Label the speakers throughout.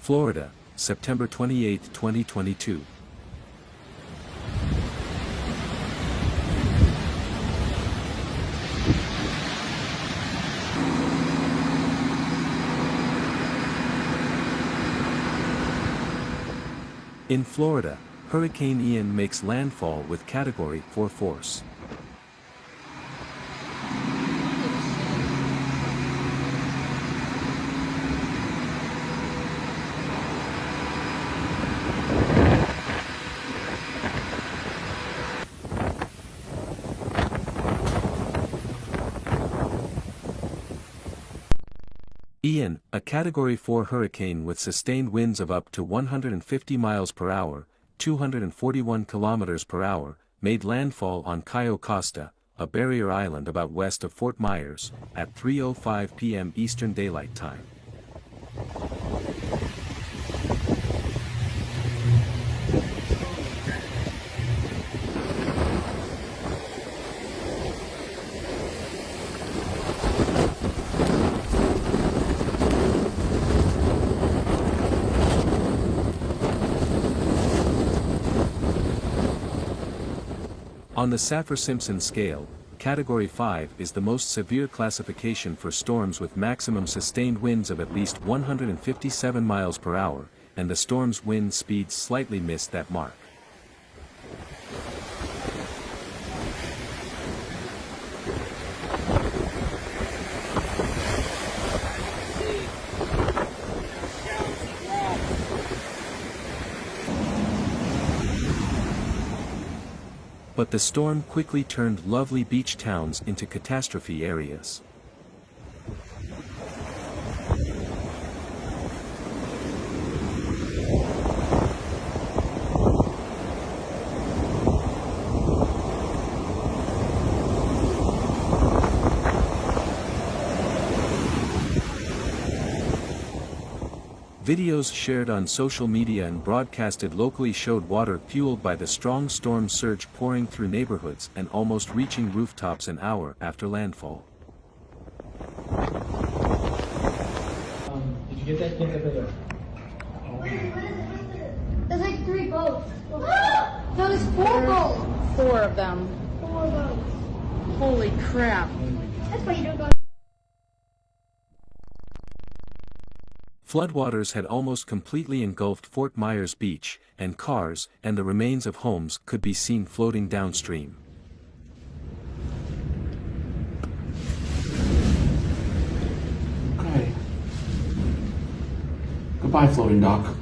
Speaker 1: Florida, September 28, 2022. In Florida, Hurricane Ian makes landfall with Category 4 force. Ian, a Category 4 hurricane with sustained winds of up to 150 miles per hour, 241 kilometers per hour, made landfall on Cayo Costa, a barrier island about west of Fort Myers, at 3:05 p.m. Eastern Daylight Time. On the Saffir-Simpson scale, Category 5 is the most severe classification for storms with maximum sustained winds of at least 157 miles per hour, and the storm's wind speeds slightly missed that mark. But the storm quickly turned lovely beach towns into catastrophe areas. Videos shared on social media and broadcasted locally showed water fueled by the strong storm surge pouring through neighborhoods and almost reaching rooftops an hour after landfall.
Speaker 2: Did you get that? Get the video.
Speaker 3: There's like 3 boats. No, there's 4 boats.
Speaker 4: 4 of them.
Speaker 3: 4 boats.
Speaker 4: Holy crap.
Speaker 3: That's why you don't go.
Speaker 1: Floodwaters had almost completely engulfed Fort Myers Beach, and cars and the remains of homes could be seen floating downstream.
Speaker 5: Okay. Goodbye, floating dock.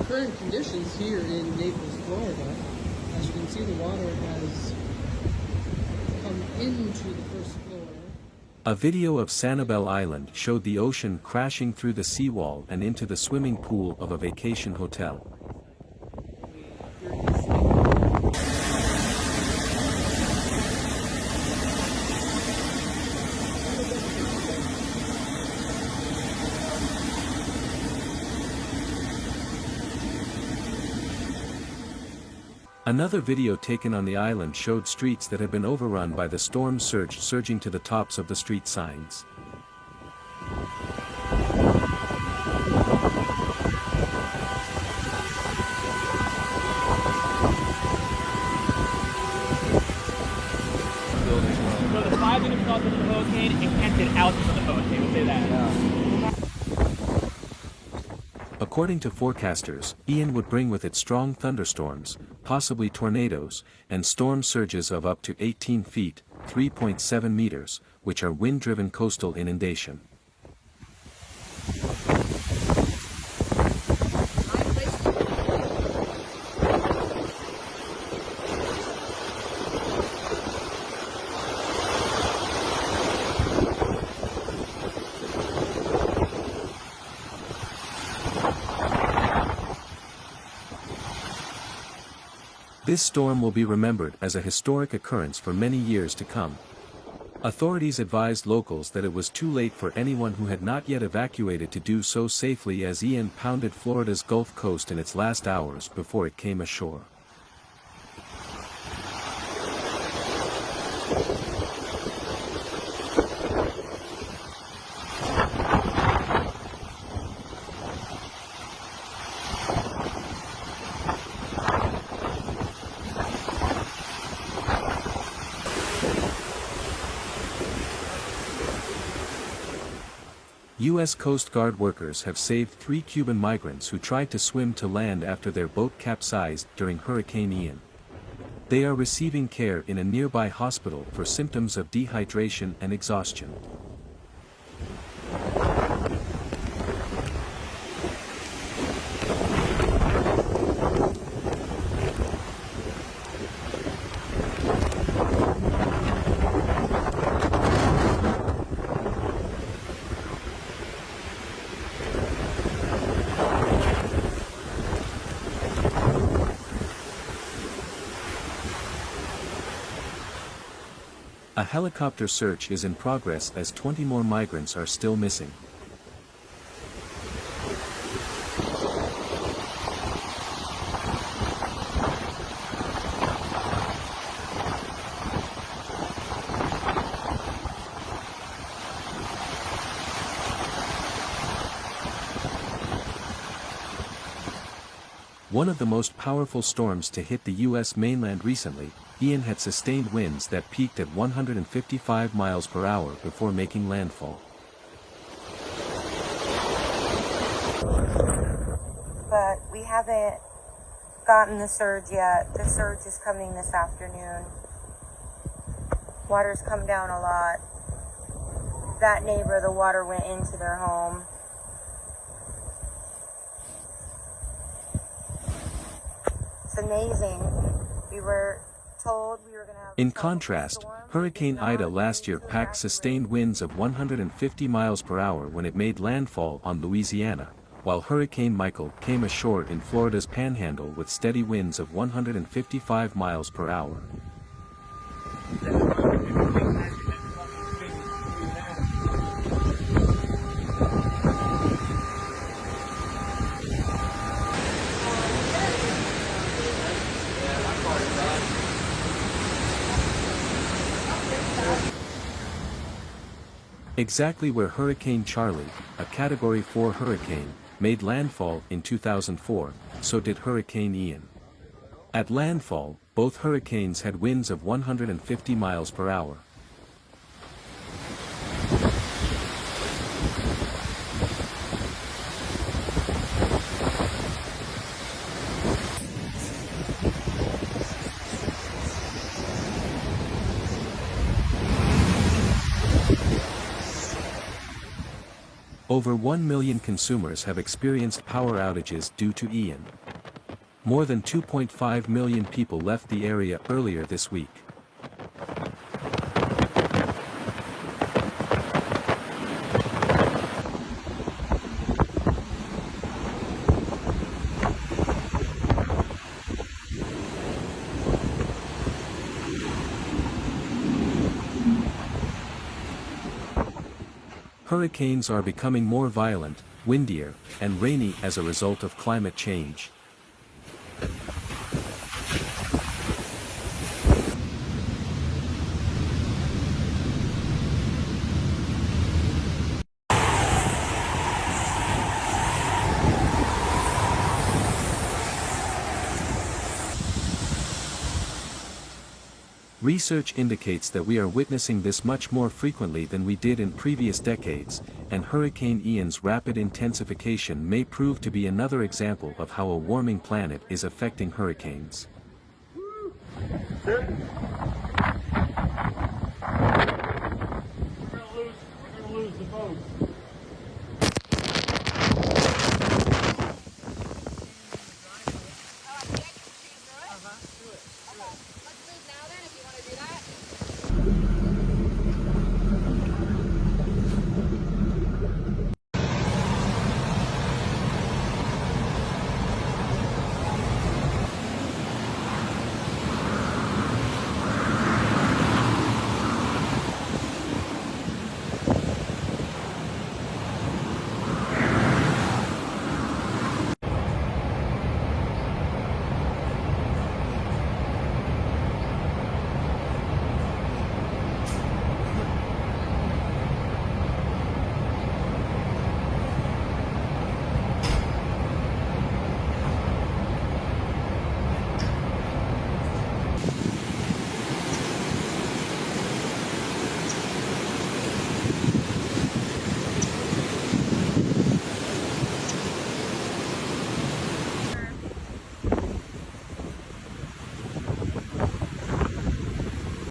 Speaker 6: Current conditions here in Naples, Florida, as you can see, the water has come into the first floor.
Speaker 1: A video of Sanibel Island showed the ocean crashing through the seawall and into the swimming pool of a vacation hotel. Another video taken on the island showed streets that had been overrun by the storm surge surging to the tops of the street signs.
Speaker 2: So the 5 units caused of the hurricane and can't get out of the hurricane. We'll say that. Yeah.
Speaker 1: According to forecasters, Ian would bring with it strong thunderstorms, possibly tornadoes, and storm surges of up to 18 feet, 3.7 meters, which are wind-driven coastal inundation. This storm will be remembered as a historic occurrence for many years to come. Authorities advised locals that it was too late for anyone who had not yet evacuated to do so safely as Ian pounded Florida's Gulf Coast in its last hours before it came ashore. U.S. Coast Guard workers have saved 3 Cuban migrants who tried to swim to land after their boat capsized during Hurricane Ian. They are receiving care in a nearby hospital for symptoms of dehydration and exhaustion. A helicopter search is in progress as 20 more migrants are still missing. One of the most powerful storms to hit the U.S. mainland recently, Ian had sustained winds that peaked at 155 miles per hour before making landfall.
Speaker 5: But we haven't gotten the surge yet. The surge is coming this afternoon. Water's come down a lot. That neighbor, the water went into their home. It's amazing. We were told we were going to have...
Speaker 1: In contrast, Hurricane Ida last year packed sustained winds of 150 miles per hour when it made landfall on Louisiana, while Hurricane Michael came ashore in Florida's Panhandle with steady winds of 155 miles per hour. Exactly where Hurricane Charlie, a Category 4 hurricane, made landfall in 2004, so did Hurricane Ian. At landfall, both hurricanes had winds of 150 miles per hour. Over 1 million consumers have experienced power outages due to Ian. More than 2.5 million people left the area earlier this week. Hurricanes are becoming more violent, windier, and rainy as a result of climate change. Research indicates that we are witnessing this much more frequently than we did in previous decades, and Hurricane Ian's rapid intensification may prove to be another example of how a warming planet is affecting hurricanes.
Speaker 7: Sir?